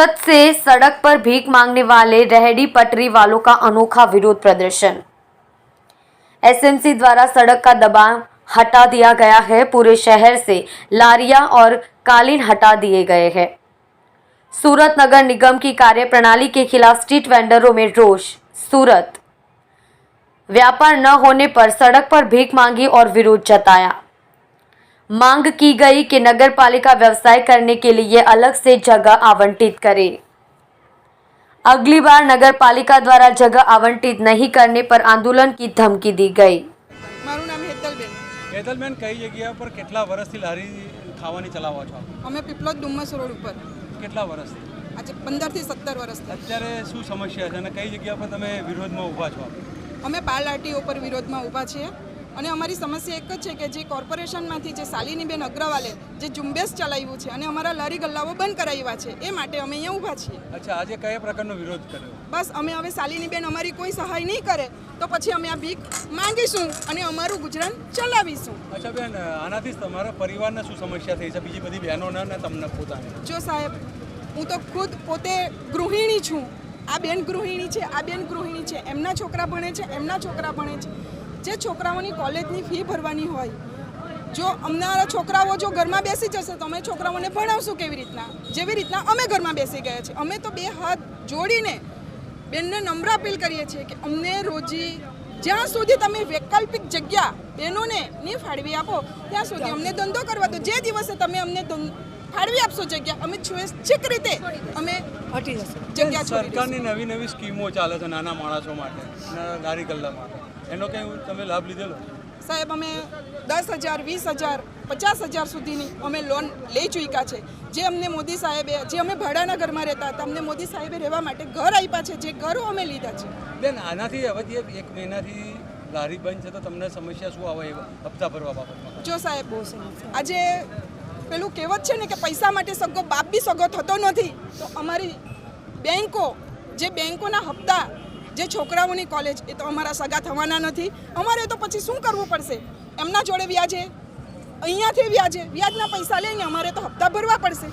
सूरत से सड़क पर भीख मांगने वाले रेहड़ी पटरी वालों का अनोखा विरोध प्रदर्शन। एसएमसी द्वारा सड़क का दबाव हटा दिया गया है। पूरे शहर से लारियां और कालीन हटा दिए गए हैं। सूरत नगर निगम की कार्यप्रणाली के खिलाफ स्ट्रीट वेंडरों में रोष। सूरत व्यापार न होने पर सड़क पर भीख मांगी और विरोध जताया। मांग की गई कि नगर पालिका व्यवसाय करने के लिए अलग से जगह आवंटित करे। अगली बार नगर पालिका द्वारा जगह आवंटित नहीं करने पर आंदोलन की धमकी दी गई। મારું નામ હેતલબેન। હેતલબેન, કઈ જગ્યા પર કેટલા વર્ષથી લારી ખાવાની ચલાવો છો? અમે પીપલોદ ડુમ્મસ રોડ ઉપર કેટલા વર્ષથી? આજે 15 થી 17 વર્ષથી। અત્યારે શું સમસ્યા છે અને કઈ જગ્યા પર તમે વિરોધમાં ઊભા છો? અમે પાલાટીઓ પર વિરોધમાં ઊભા છીએ અને અમારી સમસ્યા એક જ છે કે જે કોર્પોરેશનમાંથી જે શાલિનીબેન અગ્રવાલે જે ઝુંબેશ ચલાવ્યું છે અને અમારા લારી ગલ્લાઓ બંધ કરાવ્યા છે એ માટે અમે અહીંયા ઊભા છીએ। અચ્છા, આજે કયા પ્રકારનો વિરોધ કર્યો? બસ અમે હવે શાલિનીબેન અમારી કોઈ સહાય નહીં કરે તો પછી અમે આ ભીખ માંગીશું અને અમારું ગુજરાન ચલાવીશું। અચ્છા બેન, આનાથી તમારા પરિવારને શું સમસ્યા થઈ છે? બીજી બધી બહેનોને અને તમને પોતાને? જો સાહેબ, હું તો ખુદ પોતે ગૃહિણી છું। આ બેન ગૃહિણી છે, આ બેન ગૃહિણી છે, એમના છોકરા ભણે છે, એમના છોકરા ભણે છે। જે છોકરાઓની કોલેજની ફી ભરવાની હોય, જો અમારા છોકરાઓ જો ઘરમાં બેસી જશે તો અમે છોકરાઓને ભણાવશું કેવી રીતના? જેવી રીતના અમે ઘરમાં બેસી ગયા છીએ। અમે તો બે હાથ જોડીને બેનને નમ્ર અપીલ કરીએ છીએ કે અમને રોજી જ્યાં સુધી તમે વૈકલ્પિક જગ્યા બહેનોને નહીં ફાળવી આપો ત્યાં સુધી અમને ધંધો કરવા દો। જે દિવસે તમે અમને ફાળવી આપશો જગ્યા, અમે સ્વૈચ્છિક રીતે અમે હટી જશું જગ્યા છોડી। સરકારની નવી નવી સ્કીમો ચાલે છે નાના માણસો માટે, લારી ગલ્લા માટે, એનો કંઈ તમે લાભ લીધેલો? સાહેબ, અમે 10,000, 20,000, 50,000 સુધીની અમે લોન લઈ ચૂક્યા છે। જે અમને મોદી સાહેબે, જે અમે ભાડાના ઘરમાં રહેતા હતા, અમને મોદી સાહેબે રહેવા માટે ઘર આપ્યા છે, જે ઘરો અમે લીધા છે। બેન, આનાથી હવે જે 1 મહિનાથી લારી બંધ છે તો તમને સમસ્યા શું આવે હપ્તા ભરવા બાબતમાં? જો સાહેબ, આજે પેલું કહેવત છે ને કે પૈસા માટે સગો બાપ બી સગો થતો નથી, તો અમારી બેંકો, જે બેંકોના હપ્તા, જે છોકરાઓની કોલેજ, એ તો અમારા સગા થવાના નથી। અમારે તો પછી શું કરવું પડશે? એમના જોડે વ્યાજે, અહીંયાથી વ્યાજના પૈસા લઈને અમારે તો હપ્તા ભરવા પડશે।